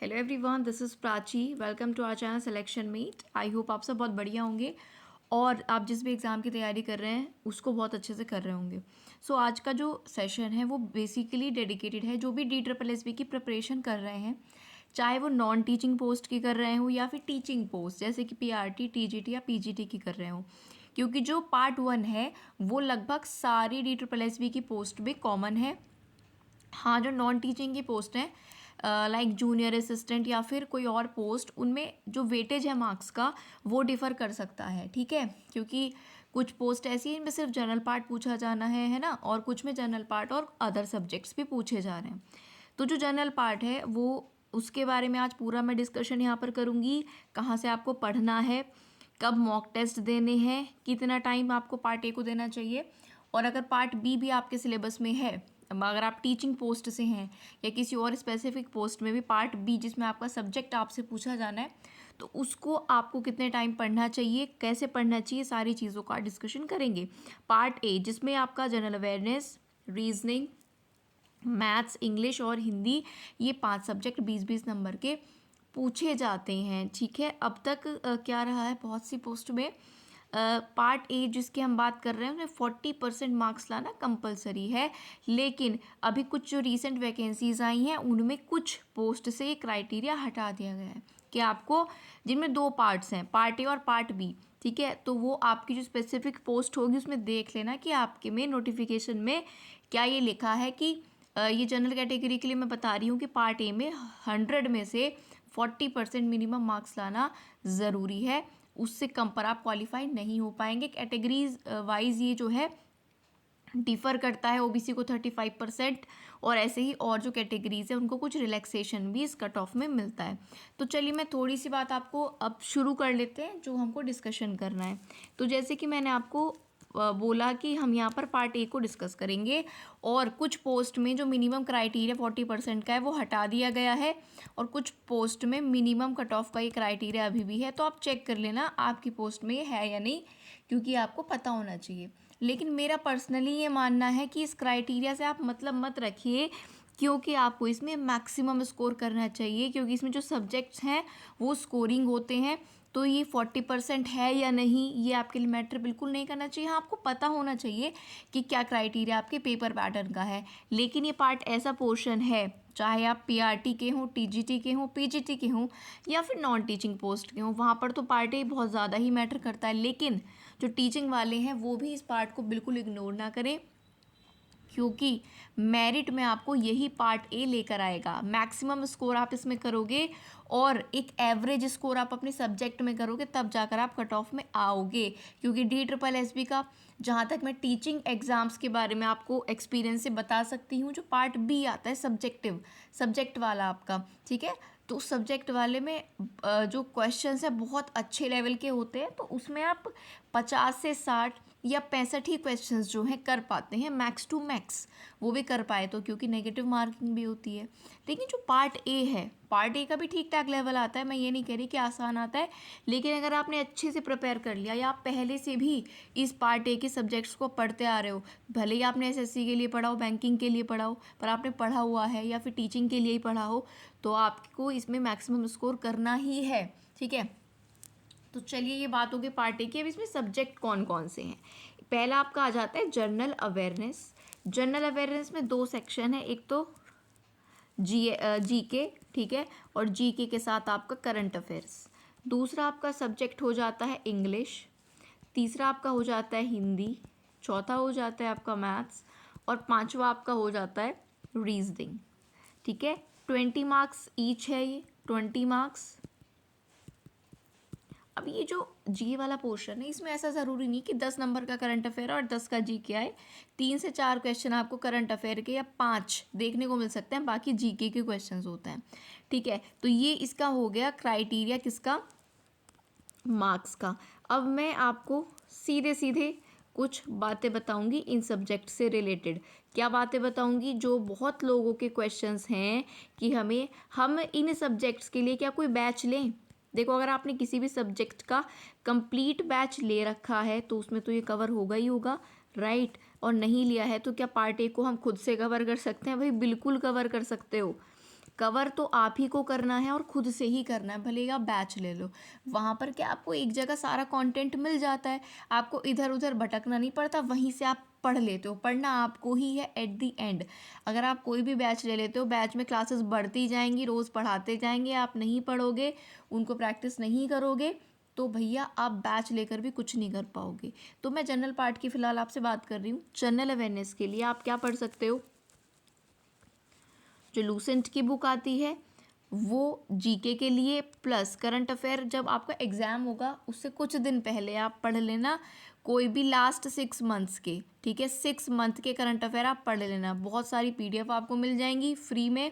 Hello everyone, this is Prachi. Welcome to our channel selection meet. I hope आप सब बहुत बढ़िया होंगे और आप जिस भी एग्ज़ाम की तैयारी कर रहे हैं उसको बहुत अच्छे से कर रहे होंगे। सो आज का जो सेशन है वो बेसिकली डेडिकेटेड है जो भी DSSB की प्रिपरेशन कर रहे हैं, चाहे वो नॉन टीचिंग पोस्ट की कर रहे हो या फिर टीचिंग पोस्ट जैसे कि PRT, TGT या PGT की कर रहे हो। क्योंकि जो पार्ट 1 है वो लगभग सारी DSSB की पोस्ट भी कॉमन है। हाँ, जो नॉन टीचिंग की पोस्ट हैं लाइक जूनियर असिस्टेंट या फिर कोई और पोस्ट, उनमें जो वेटेज है मार्क्स का वो डिफ़र कर सकता है, ठीक है। क्योंकि कुछ पोस्ट ऐसी है इनमें सिर्फ जनरल पार्ट पूछा जाना है ना, और कुछ में जनरल पार्ट और अदर सब्जेक्ट्स भी पूछे जा रहे हैं। तो जो जनरल पार्ट है वो उसके बारे में आज पूरा मैं डिस्कशन यहाँ पर करूँगी। कहाँ से आपको पढ़ना है, कब मॉक टेस्ट देने हैं, कितना टाइम आपको पार्ट ए को देना चाहिए, और अगर पार्ट बी भी आपके सिलेबस में है, अगर आप टीचिंग पोस्ट से हैं या किसी और स्पेसिफिक पोस्ट में भी पार्ट बी जिसमें आपका सब्जेक्ट आपसे पूछा जाना है, तो उसको आपको कितने टाइम पढ़ना चाहिए, कैसे पढ़ना चाहिए, सारी चीज़ों का डिस्कशन करेंगे। पार्ट ए जिसमें आपका general awareness, reasoning, maths, English और हिंदी, ये 5 सब्जेक्ट 20-20 नंबर के पूछे जाते हैं, ठीक है। अब तक क्या रहा है, बहुत सी पोस्ट में पार्ट ए जिसकी हम बात कर रहे हैं उसमें 40% मार्क्स लाना कंपलसरी है। लेकिन अभी कुछ जो रीसेंट वैकेंसीज आई हैं उनमें कुछ पोस्ट से ये क्राइटेरिया हटा दिया गया है कि आपको, जिनमें 2 पार्ट्स हैं, पार्ट ए और पार्ट बी, ठीक है, तो वो आपकी जो स्पेसिफिक पोस्ट होगी उसमें देख लेना कि आपके में नोटिफिकेशन में क्या ये लिखा है कि ये जनरल कैटेगरी के लिए मैं बता रही हूँ कि पार्ट ए में 100 में से 40% मिनिमम मार्क्स लाना ज़रूरी है। उससे कम पर आप क्वालिफाई नहीं हो पाएंगे। कैटेगरीज वाइज ये जो है डिफ़र करता है। ओबीसी को 35% और ऐसे ही और जो कैटेगरीज है उनको कुछ रिलैक्सेशन भी इस कट ऑफ में मिलता है। तो चलिए मैं थोड़ी सी बात आपको अब शुरू कर लेते हैं जो हमको डिस्कशन करना है। तो जैसे कि मैंने आपको बोला कि हम यहाँ पर पार्ट ए को डिस्कस करेंगे, और कुछ पोस्ट में जो मिनिमम क्राइटेरिया 40% का है वो हटा दिया गया है, और कुछ पोस्ट में मिनिमम कट ऑफ का ये क्राइटेरिया अभी भी है। तो आप चेक कर लेना आपकी पोस्ट में ये है या नहीं, क्योंकि आपको पता होना चाहिए। लेकिन मेरा पर्सनली ये मानना है कि इस क्राइटेरिया से आप मतलब मत रखिए, क्योंकि आपको इसमें मैक्सिमम स्कोर करना चाहिए, क्योंकि इसमें जो सब्जेक्ट्स हैं वो स्कोरिंग होते हैं। तो ये 40% है या नहीं ये आपके लिए मैटर बिल्कुल नहीं करना चाहिए। हाँ, आपको पता होना चाहिए कि क्या क्राइटेरिया आपके पेपर पैटर्न का है। लेकिन ये पार्ट ऐसा पोर्शन है, चाहे आप PRT के हों, TGT के हों, PGT के हों या फिर नॉन टीचिंग पोस्ट के हों, वहाँ पर तो पार्ट ए बहुत ज़्यादा ही मैटर करता है। लेकिन जो टीचिंग वाले हैं वो भी इस पार्ट को बिल्कुल इग्नोर ना करें, क्योंकि मेरिट में आपको यही पार्ट ए लेकर आएगा। मैक्सिमम स्कोर आप इसमें करोगे और एक एवरेज स्कोर आप अपने सब्जेक्ट में करोगे, तब जाकर आप कट ऑफ में आओगे। क्योंकि DSSB का, जहाँ तक मैं टीचिंग एग्ज़ाम्स के बारे में आपको एक्सपीरियंस से बता सकती हूँ, जो पार्ट बी आता है सब्जेक्टिव, सब्जेक्ट वाला आपका, ठीक है, तो सब्जेक्ट वाले में जो क्वेश्चंस है बहुत अच्छे लेवल के होते हैं। तो उसमें आप 50 से 60 या 65 ही क्वेश्चंस जो हैं कर पाते हैं, मैक्स टू मैक्स वो भी कर पाए तो, क्योंकि नेगेटिव मार्किंग भी होती है। लेकिन जो पार्ट ए है, पार्ट ए का भी ठीक ठाक लेवल आता है, मैं ये नहीं कह रही कि आसान आता है। लेकिन अगर आपने अच्छे से प्रिपेयर कर लिया या आप पहले से भी इस पार्ट ए के सब्जेक्ट्स को पढ़ते आ रहे हो, भले ही आपने SSC के लिए पढ़ा हो, बैंकिंग के लिए पढ़ा हो, पर आपने पढ़ा हुआ है, या फिर टीचिंग के लिए ही पढ़ा हो, तो आपको इसमें मैक्सिमम स्कोर करना ही है, ठीक है। तो चलिए ये बात होगी पार्ट ए की। अब इसमें सब्जेक्ट कौन कौन से हैं। पहला आपका आ जाता है जनरल अवेयरनेस। जनरल अवेयरनेस में 2 सेक्शन है, एक तो GK, ठीक है, और GK के साथ आपका करंट अफेयर्स। दूसरा आपका सब्जेक्ट हो जाता है इंग्लिश। तीसरा आपका हो जाता है हिंदी। चौथा हो जाता है आपका मैथ्स, और पांचवा आपका हो जाता है रीजनिंग, ठीक है। 20 मार्क्स ईच है ये, 20 मार्क्स। अब ये जो जी वाला पोर्शन है इसमें ऐसा ज़रूरी नहीं कि 10 नंबर का करंट अफेयर और 10 का GK आए। 3 से 4 क्वेश्चन आपको करंट अफेयर के या 5 देखने को मिल सकते हैं, बाकी GK के क्वेश्चंस होते हैं, ठीक है। तो ये इसका हो गया क्राइटेरिया किसका, मार्क्स का। अब मैं आपको सीधे सीधे कुछ बातें बताऊंगी इन सब्जेक्ट से रिलेटेड। क्या बातें बताऊंगी, जो बहुत लोगों के क्वेश्चंस हैं कि हम इन सब्जेक्ट्स के लिए क्या कोई बैच लें। देखो, अगर आपने किसी भी सब्जेक्ट का कंप्लीट बैच ले रखा है तो उसमें तो ये कवर होगा ही होगा, राइट। और नहीं लिया है तो क्या पार्ट ए को हम खुद से कवर कर सकते हैं? भाई बिल्कुल कवर कर सकते हो। कवर तो आप ही को करना है और ख़ुद से ही करना है, भले ही आप बैच ले लो। वहाँ पर क्या आपको एक जगह सारा कंटेंट मिल जाता है, आपको इधर उधर भटकना नहीं पड़ता, वहीं से आप पढ़ लेते हो। पढ़ना आपको ही है एट दी एंड। अगर आप कोई भी बैच ले लेते हो, बैच में क्लासेस बढ़ती जाएंगी, रोज़ पढ़ाते जाएंगे, आप नहीं पढ़ोगे, उनको प्रैक्टिस नहीं करोगे, तो भैया आप बैच लेकर भी कुछ नहीं कर पाओगे। तो मैं जनरल पार्ट की फ़िलहाल आपसे बात कर रही हूँ। जनरल अवेयरनेस के लिए आप क्या पढ़ सकते हो, जो लूसेंट की बुक आती है वो जीके के लिए, प्लस करंट अफेयर जब आपका एग्ज़ाम होगा उससे कुछ दिन पहले आप पढ़ लेना कोई भी लास्ट 6 मंथ्स के, ठीक है, 6 मंथ के करंट अफेयर आप पढ़ लेना। बहुत सारी पीडीएफ आपको मिल जाएंगी फ्री में,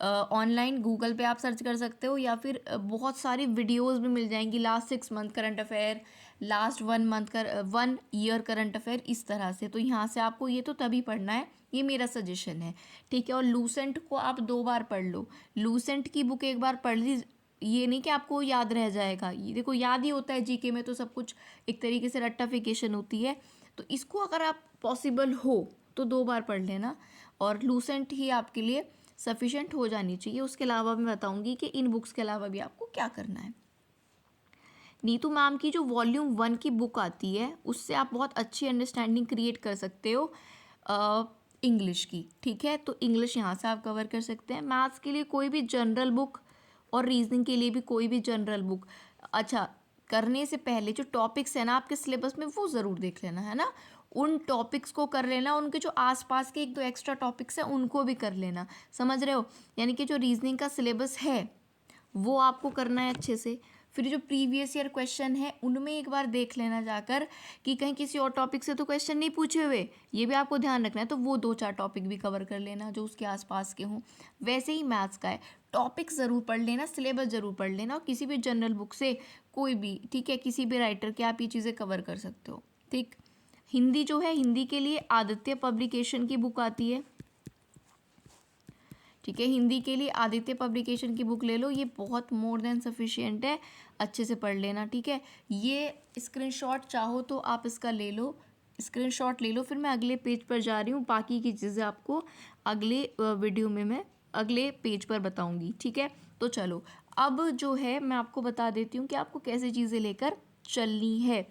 ऑनलाइन गूगल पे आप सर्च कर सकते हो, या फिर बहुत सारी वीडियोस भी मिल जाएंगी, last 6 month current affair, last 1 year current affair, इस तरह से। तो यहाँ से आपको ये तो तभी पढ़ना है, ये मेरा सजेशन है, ठीक है। और लूसेंट को आप 2 बार पढ़ लो। लूसेंट की बुक एक बार पढ़ ली, ये नहीं कि आपको याद रह जाएगा, ये देखो याद ही होता है जीके में, तो सब कुछ एक तरीके से रट्टाफिकेशन होती है। तो इसको अगर आप पॉसिबल हो तो 2 बार पढ़ लेना, और लूसेंट ही आपके लिए सफिशेंट हो जानी चाहिए। उसके अलावा मैं बताऊंगी कि इन बुक्स के अलावा भी आपको क्या करना है। नीतू मैम की जो वॉल्यूम 1 की बुक आती है उससे आप बहुत अच्छी अंडरस्टैंडिंग क्रिएट कर सकते हो इंग्लिश की, ठीक है। तो इंग्लिश यहाँ से आप कवर कर सकते हैं। मैथ्स के लिए कोई भी जनरल बुक और रीजनिंग के लिए भी कोई भी जनरल बुक। अच्छा, करने से पहले जो टॉपिक्स है ना आपके सिलेबस में वो ज़रूर देख लेना, है ना, उन टॉपिक्स को कर लेना, उनके जो आसपास के 1-2 एक्स्ट्रा टॉपिक्स हैं उनको भी कर लेना, समझ रहे हो। यानी कि जो रीजनिंग का सिलेबस है वो आपको करना है अच्छे से। फिर जो प्रीवियस ईयर क्वेश्चन है उनमें एक बार देख लेना जाकर कि कहीं किसी और टॉपिक से तो क्वेश्चन नहीं पूछे हुए, ये भी आपको ध्यान रखना है। तो वो 2-4 टॉपिक भी कवर कर लेना जो उसके आसपास के हों। वैसे ही मैथ्स का है, टॉपिक ज़रूर पढ़ लेना, सिलेबस ज़रूर पढ़ लेना, और किसी भी जनरल बुक से कोई भी, ठीक है, किसी भी राइटर के आप ये चीज़ें कवर कर सकते हो, ठीक। हिंदी जो है, हिंदी के लिए आदित्य पब्लिकेशन की बुक आती है, ठीक है। हिंदी के लिए आदित्य पब्लिकेशन की बुक ले लो, ये बहुत मोर देन सफिशिएंट है, अच्छे से पढ़ लेना, ठीक है। ये स्क्रीनशॉट चाहो तो आप इसका ले लो, स्क्रीनशॉट ले लो। फिर मैं अगले पेज पर जा रही हूँ, बाकी की चीज़ें आपको अगले वीडियो में मैं अगले पेज पर बताऊँगी, ठीक है। तो चलो अब जो है मैं आपको बता देती हूँ कि आपको कैसे चीज़ें लेकर चलनी है।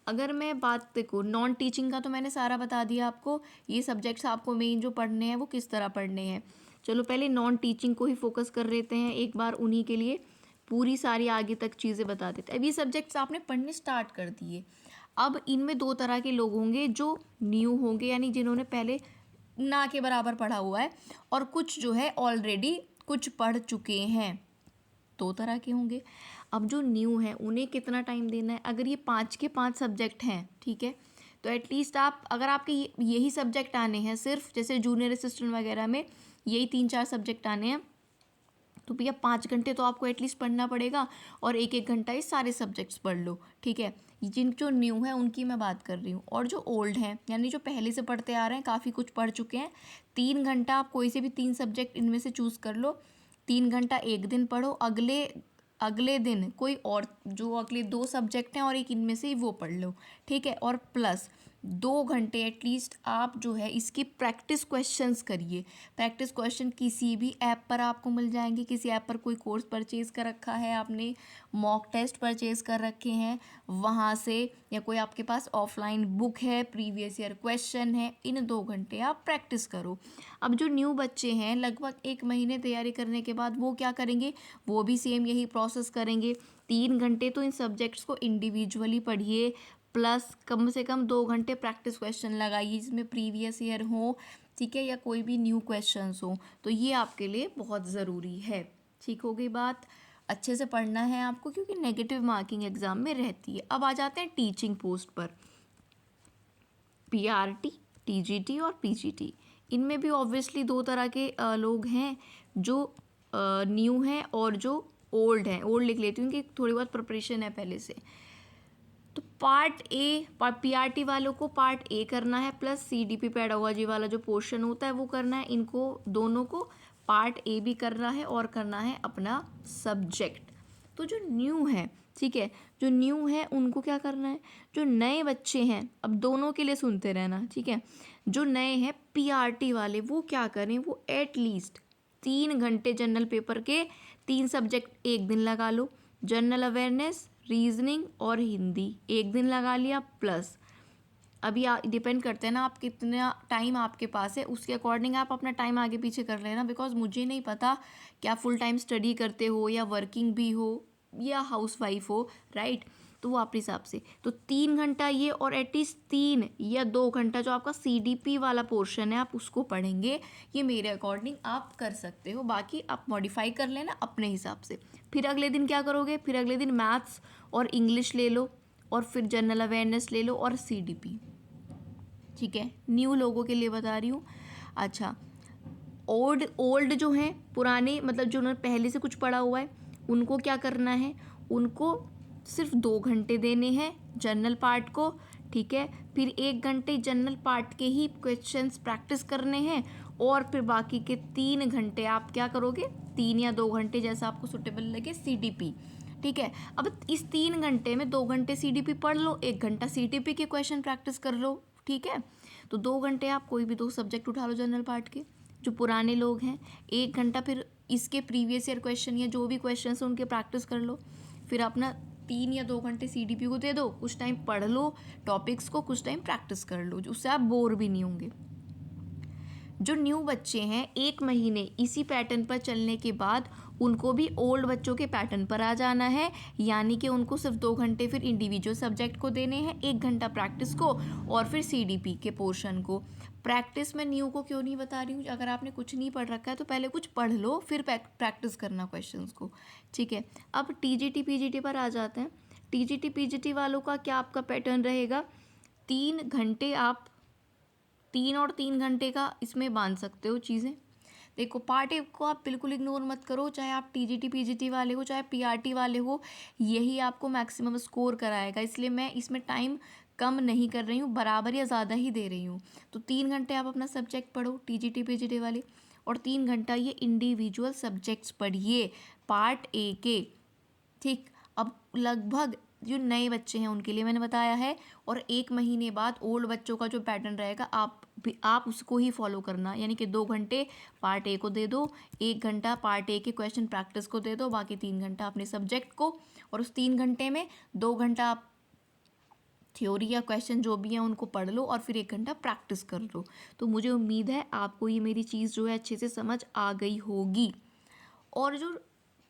अगर मैं बात, देखो नॉन टीचिंग का तो मैंने सारा बता दिया आपको, ये सब्जेक्ट्स आपको मेन जो पढ़ने हैं वो किस तरह पढ़ने हैं। चलो पहले नॉन टीचिंग को ही फोकस कर लेते हैं एक बार, उन्हीं के लिए पूरी सारी आगे तक चीज़ें बता देते हैं। अब ये सब्जेक्ट्स आपने पढ़ने स्टार्ट कर दिए। अब इनमें 2 तरह के लोग होंगे, जो न्यू होंगे यानी जिन्होंने पहले ना के बराबर पढ़ा हुआ है, और कुछ जो है ऑलरेडी कुछ पढ़ चुके हैं, 2 तरह के होंगे। अब जो न्यू है उन्हें कितना टाइम देना है, अगर ये 5 के 5 सब्जेक्ट हैं, ठीक है, तो एटलीस्ट आप, अगर आपके यही सब्जेक्ट आने हैं सिर्फ, जैसे जूनियर असिस्टेंट वगैरह में यही 3-4 सब्जेक्ट आने हैं, तो भैया 5 घंटे तो आपको एटलीस्ट पढ़ना पड़ेगा, और 1-1 घंटा ये सारे सब्जेक्ट्स पढ़ लो, ठीक है। जिन जो न्यू है उनकी मैं बात कर रही हूँ, और जो ओल्ड हैं यानी जो पहले से पढ़ते आ रहे हैं, काफ़ी कुछ पढ़ चुके हैं, 3 घंटा आप कोई से भी 3 सब्जेक्ट इनमें से चूज़ कर लो। 3 घंटा एक दिन पढ़ो, अगले दिन कोई और जो अगले 2 सब्जेक्ट हैं और एक इनमें से ही वो पढ़ लो, ठीक है। और प्लस 2 घंटे एटलीस्ट आप जो है इसकी प्रैक्टिस क्वेश्चंस करिए। प्रैक्टिस क्वेश्चन किसी भी ऐप पर आपको मिल जाएंगे, किसी ऐप पर कोई कोर्स परचेज़ कर रखा है आपने, मॉक टेस्ट परचेज़ कर रखे हैं वहाँ से, या कोई आपके पास ऑफलाइन बुक है, प्रीवियस ईयर क्वेश्चन है, इन 2 घंटे आप प्रैक्टिस करो। अब जो न्यू बच्चे हैं लगभग 1 महीने तैयारी करने के बाद वो क्या करेंगे, वो भी सेम यही प्रोसेस करेंगे। 3 घंटे तो इन सब्जेक्ट्स को इंडिविजुअली पढ़िए, प्लस कम से कम 2 घंटे प्रैक्टिस क्वेश्चन लगाइए जिसमें प्रीवियस ईयर हो, ठीक है, या कोई भी न्यू क्वेश्चंस हो। तो ये आपके लिए बहुत ज़रूरी है, ठीक हो गई बात। अच्छे से पढ़ना है आपको, क्योंकि नेगेटिव मार्किंग एग्ज़ाम में रहती है। अब आ जाते हैं टीचिंग पोस्ट पर, पीआरटी, टीजीटी और पीजीटी। इनमें भी ऑब्वियसली 2 तरह के लोग हैं, जो न्यू हैं और जो ओल्ड हैं। ओल्ड लिख लेती हूँ कि थोड़ी बहुत प्रिपरेशन है पहले से। तो पार्ट ए, पीआरटी वालों को पार्ट ए करना है, प्लस सीडीपी पेडागोजी वाला जो पोर्शन होता है वो करना है। इनको दोनों को पार्ट ए भी करना है और करना है अपना सब्जेक्ट। तो जो न्यू है, ठीक है, जो न्यू है उनको क्या करना है, जो नए बच्चे हैं, अब दोनों के लिए सुनते रहना, ठीक है। जो नए हैं पीआरटी वाले वो क्या करें, वो एटलीस्ट 3 घंटे जनरल पेपर के, 3 सब्जेक्ट एक दिन लगा लो, जनरल अवेयरनेस, रीजनिंग और हिंदी एक दिन लगा लिया, प्लस अभी डिपेंड करते हैं ना आप कितना टाइम आपके पास है, उसके अकॉर्डिंग आप अपना टाइम आगे पीछे कर लेना, बिकॉज मुझे नहीं पता क्या फुल टाइम स्टडी करते हो या वर्किंग भी हो या हाउस वाइफ हो, राइट। तो वो अपने हिसाब से, तो 3 घंटा ये, और एटलीस्ट 3 या 2 घंटा जो आपका CDP वाला पोर्शन है आप उसको पढ़ेंगे। ये मेरे अकॉर्डिंग आप कर सकते हो, बाकी आप मॉडिफाई कर लेना अपने हिसाब से। फिर अगले दिन क्या करोगे, फिर अगले दिन मैथ्स और इंग्लिश ले लो, और फिर जनरल अवेयरनेस ले लो और CDP, ठीक है। न्यू लोगों के लिए बता रही हूँ। अच्छा, ओल्ड जो हैं पुराने, मतलब जो उन्होंने पहले से कुछ पढ़ा हुआ है, उनको क्या करना है, उनको सिर्फ 2 घंटे देने हैं जनरल पार्ट को, ठीक है। फिर 1 घंटे जनरल पार्ट के ही क्वेश्चंस प्रैक्टिस करने हैं, और फिर बाकी के 3 घंटे आप क्या करोगे, 3 या 2 घंटे जैसा आपको सुटेबल लगे CDP, ठीक है। अब इस 3 घंटे में 2 घंटे CDP पढ़ लो, 1 घंटा CDP के क्वेश्चन प्रैक्टिस कर लो, ठीक है। तो 2 घंटे आप कोई भी 2 सब्जेक्ट उठा लो जनरल पार्ट के, जो पुराने लोग हैं। 1 घंटा फिर इसके प्रीवियस ईयर क्वेश्चन या जो भी क्वेश्चन हैं उनके प्रैक्टिस कर लो। फिर अपना 3 या 2 घंटे CDP को दे दो, कुछ टाइम पढ़ लो टॉपिक्स को, कुछ टाइम प्रैक्टिस कर लो, उससे आप बोर भी नहीं होंगे। जो न्यू बच्चे हैं 1 महीने इसी पैटर्न पर चलने के बाद उनको भी ओल्ड बच्चों के पैटर्न पर आ जाना है, यानी कि उनको सिर्फ 2 घंटे फिर इंडिविजुअल सब्जेक्ट को देने हैं, 1 घंटा प्रैक्टिस को, और फिर CDP के पोर्शन को। प्रैक्टिस में न्यू को क्यों नहीं बता रही हूँ, अगर आपने कुछ नहीं पढ़ रखा है तो पहले कुछ पढ़ लो, फिर प्रैक्टिस करना क्वेश्चंस को, ठीक है। अब TGT PGT पर आ जाते हैं। TGT PGT वालों का क्या आपका पैटर्न रहेगा, 3 घंटे आप 3 और 3 घंटे का इसमें बांध सकते हो चीज़ें। देखो, पार्ट 1 को आप बिल्कुल इग्नोर मत करो, चाहे आप TGT PGT वाले हो चाहे PRT वाले हो, यही आपको मैक्सिमम स्कोर कराएगा, इसलिए मैं इसमें टाइम कम नहीं कर रही हूँ, बराबर या ज़्यादा ही दे रही हूँ। तो 3 घंटे आप अपना सब्जेक्ट पढ़ो TGT PGT वाले, और 3 घंटा ये इंडिविजुअल सब्जेक्ट्स पढ़िए पार्ट A के, ठीक। अब लगभग जो नए बच्चे हैं उनके लिए मैंने बताया है, और 1 महीने बाद ओल्ड बच्चों का जो पैटर्न रहेगा आप उसको ही फॉलो करना, यानी कि 2 घंटे पार्ट A को दे दो, 1 घंटा पार्ट A के क्वेश्चन प्रैक्टिस को दे दो, बाकी 3 घंटा अपने सब्जेक्ट को, और उस 3 घंटे में 2 घंटा आप थ्योरी या क्वेश्चन जो भी हैं उनको पढ़ लो, और फिर 1 घंटा प्रैक्टिस कर लो। तो मुझे उम्मीद है आपको ये मेरी चीज़ जो है अच्छे से समझ आ गई होगी। और जो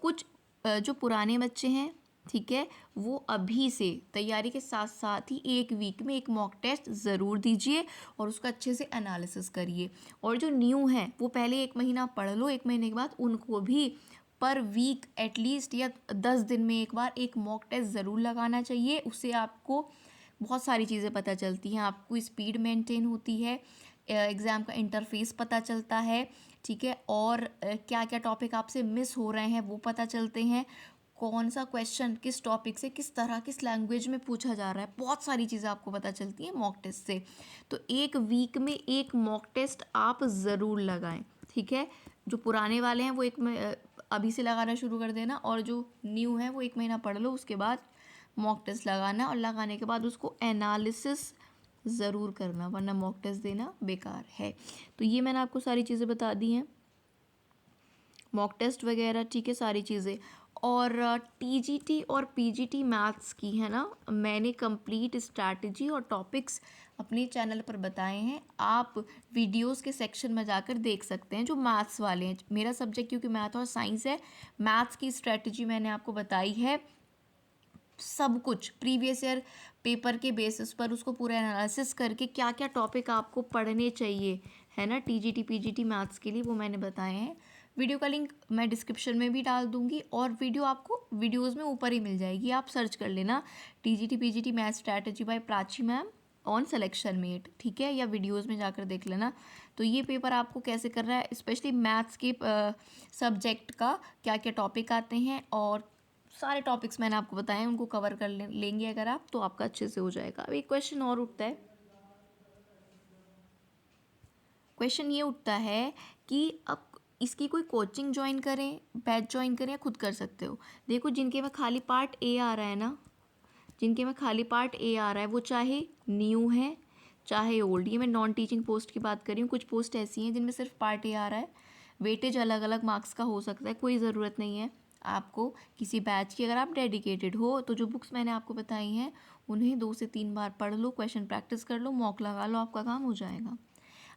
कुछ जो पुराने बच्चे हैं, ठीक है, वो अभी से तैयारी के साथ साथ ही 1 वीक में एक मॉक टेस्ट ज़रूर दीजिए और उसका अच्छे से एनालिसिस करिए। और जो न्यू हैं वो पहले 1 महीना पढ़ लो, 1 महीने के बाद उनको भी पर वीक एटलीस्ट या 10 दिन में एक बार एक मॉक टेस्ट ज़रूर लगाना चाहिए। उससे आपको बहुत सारी चीज़ें पता चलती हैं, आपको स्पीड मेंटेन होती है, एग्ज़ाम का इंटरफेस पता चलता है, ठीक है, और क्या क्या टॉपिक आपसे मिस हो रहे हैं वो पता चलते हैं, कौन सा क्वेश्चन किस टॉपिक से किस तरह किस लैंग्वेज में पूछा जा रहा है, बहुत सारी चीज़ें आपको पता चलती हैं मॉक टेस्ट से। तो 1 वीक में एक मॉक टेस्ट आप ज़रूर लगाएं, ठीक है। जो पुराने वाले हैं वो अभी से लगाना शुरू कर देना, और जो न्यू है वो 1 महीना पढ़ लो, उसके बाद मॉक टेस्ट लगाना, और लगाने के बाद उसको एनालिसिस ज़रूर करना, वरना मॉक टेस्ट देना बेकार है। तो ये मैंने आपको सारी चीज़ें बता दी हैं, मॉक टेस्ट वगैरह, ठीक है, सारी चीज़ें। और TGT और PGT मैथ्स की है ना, मैंने कंप्लीट स्ट्रैटेजी और टॉपिक्स अपने चैनल पर बताए हैं, आप वीडियोस के सेक्शन में जाकर देख सकते हैं। जो मैथ्स वाले हैं, मेरा सब्जेक्ट क्योंकि मैथ और साइंस है, मैथ्स की स्ट्रैटेजी मैंने आपको बताई है, सब कुछ प्रीवियस ईयर पेपर के बेसिस पर उसको पूरा एनालिसिस करके क्या क्या टॉपिक आपको पढ़ने चाहिए, है ना, TGT PGT मैथ्स के लिए, वो मैंने बताए हैं। वीडियो का लिंक मैं डिस्क्रिप्शन में भी डाल दूंगी, और वीडियो आपको वीडियोस में ऊपर ही मिल जाएगी, आप सर्च कर लेना TGT PGT math strategy by Prachi ma'am on selection meet, ठीक है, या वीडियोस में जाकर देख लेना। तो ये पेपर आपको कैसे करना है, स्पेशली मैथ्स के सब्जेक्ट का क्या क्या टॉपिक आते हैं, और सारे टॉपिक्स मैंने आपको बताए हैं, उनको कवर कर लेंगे अगर आप, तो आपका अच्छे से हो जाएगा। अब एक क्वेश्चन और उठता है, क्वेश्चन ये उठता है कि अब इसकी कोई कोचिंग ज्वाइन करें, बैच ज्वाइन करें, या खुद कर सकते हो। देखो, जिनके में खाली पार्ट A आ रहा है ना, जिनके में खाली पार्ट A आ रहा है वो चाहे न्यू है चाहे ओल्ड, ये मैं नॉन टीचिंग पोस्ट की बात कर रही हूँ, कुछ पोस्ट ऐसी हैं जिनमें सिर्फ पार्ट A आ रहा है, वेटेज अलग अलग मार्क्स का हो सकता है, कोई ज़रूरत नहीं है आपको किसी बैच की। अगर आप डेडिकेटेड हो तो जो बुक्स मैंने आपको बताई हैं उन्हें 2 से 3 बार पढ़ लो, क्वेश्चन प्रैक्टिस कर लो, मॉक लगा लो, आपका काम हो जाएगा।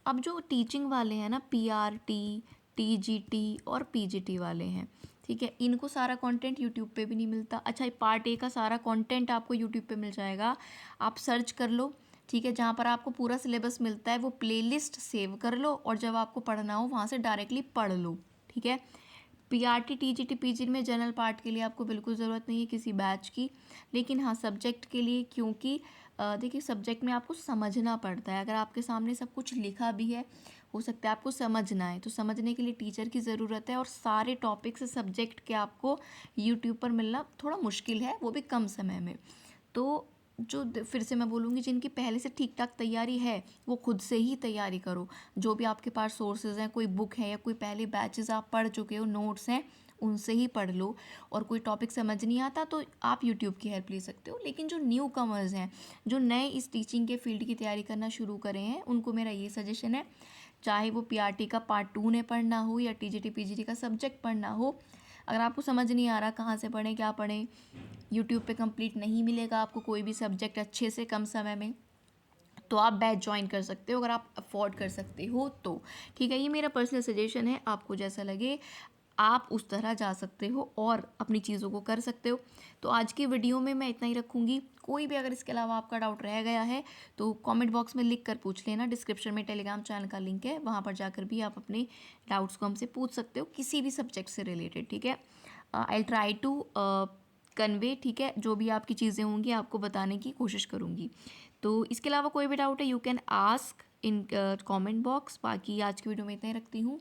अब जो टीचिंग वाले हैं ना, PRT, TGT और PGT वाले हैं, ठीक है, इनको सारा कंटेंट यूट्यूब पे भी नहीं मिलता। अच्छा, पार्ट ए का सारा कंटेंट आपको यूट्यूब पे मिल जाएगा, आप सर्च कर लो, ठीक है, जहाँ पर आपको पूरा सिलेबस मिलता है वो प्लेलिस्ट सेव कर लो और जब आपको पढ़ना हो वहाँ से डायरेक्टली पढ़ लो, ठीक है। PRT, TGT, PGT में जनरल पार्ट के लिए आपको बिल्कुल ज़रूरत नहीं है किसी बैच की, लेकिन हाँ सब्जेक्ट के लिए, क्योंकि देखिए सब्जेक्ट में आपको समझना पड़ता है। अगर आपके सामने सब कुछ लिखा भी है, हो सकता है आपको समझना है, तो समझने के लिए टीचर की ज़रूरत है। और सारे टॉपिक्स सब्जेक्ट के आपको यूट्यूब पर मिलना थोड़ा मुश्किल है, वो भी कम समय में। तो जो फिर से मैं बोलूँगी, जिनकी पहले से ठीक ठाक तैयारी है वो खुद से ही तैयारी करो। जो भी आपके पास सोर्सेज हैं, कोई बुक है या कोई पहले बैचेस आप पढ़ चुके हो, नोट्स हैं, उनसे ही पढ़ लो। और कोई टॉपिक समझ नहीं आता तो आप यूट्यूब की हेल्प ले सकते हो। लेकिन जो न्यू कमर्स हैं, जो नए इस टीचिंग के फील्ड की तैयारी करना शुरू करे हैं, उनको मेरा ये सजेशन है, चाहे वो PRT का पार्ट 2 ने पढ़ना हो या TGT PGT का सब्जेक्ट पढ़ना हो, अगर आपको समझ नहीं आ रहा कहाँ से पढ़ें क्या पढ़ें, यूट्यूब पे कंप्लीट नहीं मिलेगा आपको कोई भी सब्जेक्ट अच्छे से कम समय में, तो आप बैच ज्वाइन कर सकते हो अगर आप अफोर्ड कर सकते हो तो, ठीक है। ये मेरा पर्सनल सजेशन है, आपको जैसा लगे आप उस तरह जा सकते हो और अपनी चीज़ों को कर सकते हो। तो आज की वीडियो में मैं इतना ही रखूँगी। कोई भी अगर इसके अलावा आपका डाउट रह गया है तो कमेंट बॉक्स में लिख कर पूछ लेना। डिस्क्रिप्शन में टेलीग्राम चैनल का लिंक है, वहाँ पर जाकर भी आप अपने डाउट्स को हमसे पूछ सकते हो किसी भी सब्जेक्ट से रिलेटेड, ठीक है। आई ट्राई टू कन्वे, ठीक है, जो भी आपकी चीज़ें होंगी आपको बताने की कोशिश करूँगी। तो इसके अलावा कोई भी डाउट है you can ask in comment box. बाकी आज की वीडियो में इतना ही रखती हूँ।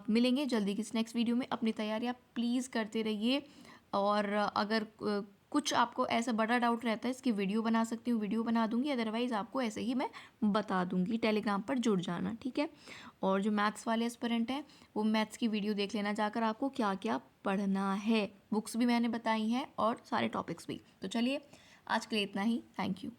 मिलेंगे जल्दी किसी नेक्स्ट वीडियो में। अपनी तैयारी आप प्लीज़ करते रहिए। और अगर कुछ आपको ऐसा बड़ा डाउट रहता है, इसकी वीडियो बना सकती हूँ, वीडियो बना दूंगी, अदरवाइज़ आपको ऐसे ही मैं बता दूंगी। टेलीग्राम पर जुड़ जाना, ठीक है। और जो मैथ्स वाले एस्पिरेंट हैं वो मैथ्स की वीडियो देख लेना जाकर, आपको क्या क्या पढ़ना है। बुक्स भी मैंने बताई हैं और सारे टॉपिक्स भी। तो चलिए आज के लिए इतना ही। Thank you.